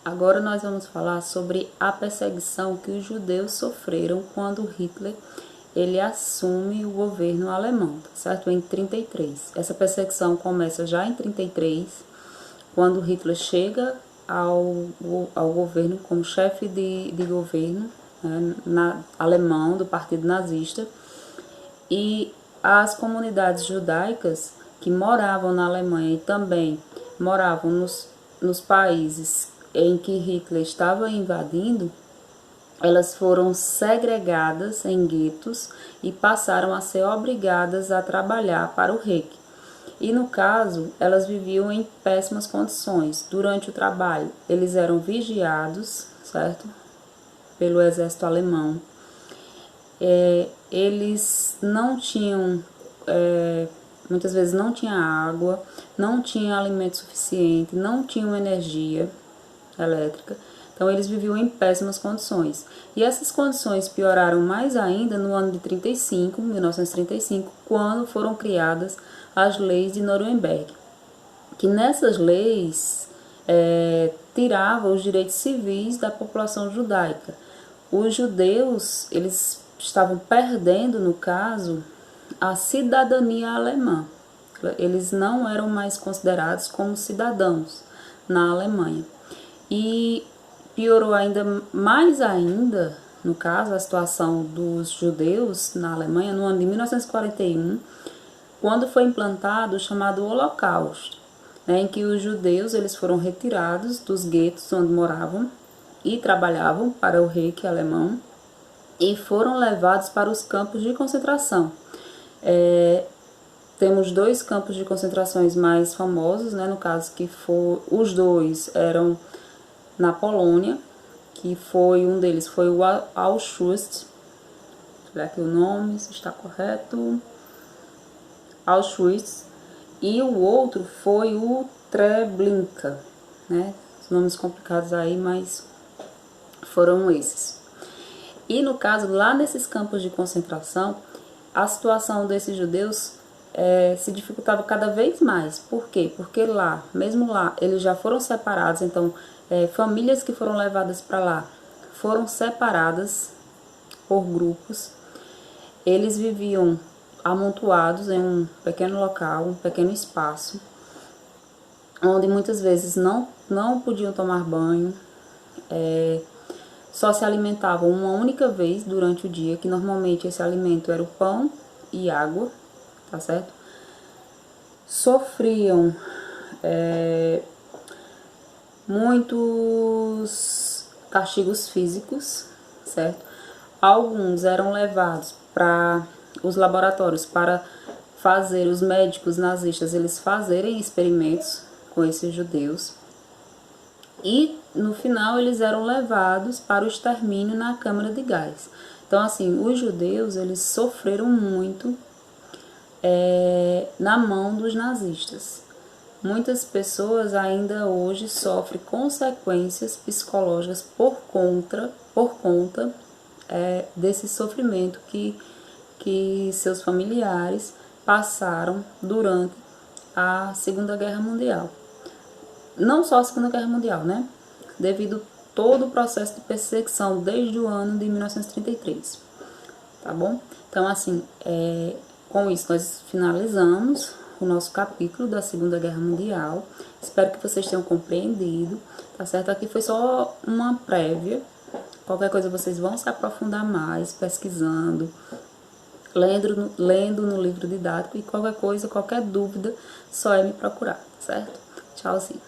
Agora nós vamos falar sobre a perseguição que os judeus sofreram quando Hitler ele assume o governo alemão, certo? Em 33. Essa perseguição começa já em 33, quando Hitler chega ao governo como chefe de governo, né, alemão, do Partido Nazista, e as comunidades judaicas que moravam na Alemanha e também moravam nos países em que Hitler estava invadindo, elas foram segregadas em guetos e passaram a ser obrigadas a trabalhar para o Reich. E no caso, elas viviam em péssimas condições. Durante o trabalho, eles eram vigiados, certo? Pelo exército alemão. Eles não tinham, muitas vezes não tinha água, não tinha alimento suficiente, não tinham energia elétrica, então eles viviam em péssimas condições. E essas condições pioraram mais ainda no ano de 1935, quando foram criadas as leis de Nuremberg, que nessas leis tiravam os direitos civis da população judaica. Os judeus, eles estavam perdendo, no caso, a cidadania alemã. Eles não eram mais considerados como cidadãos na Alemanha. E piorou mais ainda, no caso, a situação dos judeus na Alemanha no ano de 1941, quando foi implantado o chamado Holocausto, né, em que os judeus eles foram retirados dos guetos onde moravam e trabalhavam para o Reich alemão e foram levados para os campos de concentração. Temos dois campos de concentrações mais famosos, né, no caso que os dois eram na Polônia, que foi um deles foi o Auschwitz, deixa eu ver aqui o nome, se está correto, Auschwitz, e o outro foi o Treblinka, né, nomes complicados aí, mas foram esses. E no caso, lá nesses campos de concentração, a situação desses judeus se dificultava cada vez mais. Por quê? Porque lá, mesmo lá, eles já foram separados, então famílias que foram levadas para lá foram separadas por grupos. Eles viviam amontoados em um pequeno local, um pequeno espaço, onde muitas vezes não podiam tomar banho, só se alimentavam uma única vez durante o dia, que normalmente esse alimento era o pão e água, tá certo? Sofriam muitos castigos físicos, certo? Alguns eram levados para os laboratórios para os médicos nazistas eles fazerem experimentos com esses judeus. E no final eles eram levados para o extermínio na câmara de gás. Então assim, os judeus eles sofreram muito na mão dos nazistas. Muitas pessoas ainda hoje sofrem consequências psicológicas por conta desse sofrimento que seus familiares passaram durante a Segunda Guerra Mundial. Não só a Segunda Guerra Mundial, né? Devido todo o processo de perseguição desde o ano de 1933, tá bom? Então, assim, com isso nós finalizamos o nosso capítulo da Segunda Guerra Mundial. Espero que vocês tenham compreendido, tá certo? Aqui foi só uma prévia. Qualquer coisa vocês vão se aprofundar mais, pesquisando, lendo no livro didático, e qualquer coisa, qualquer dúvida, só é me procurar, certo? Tchauzinho.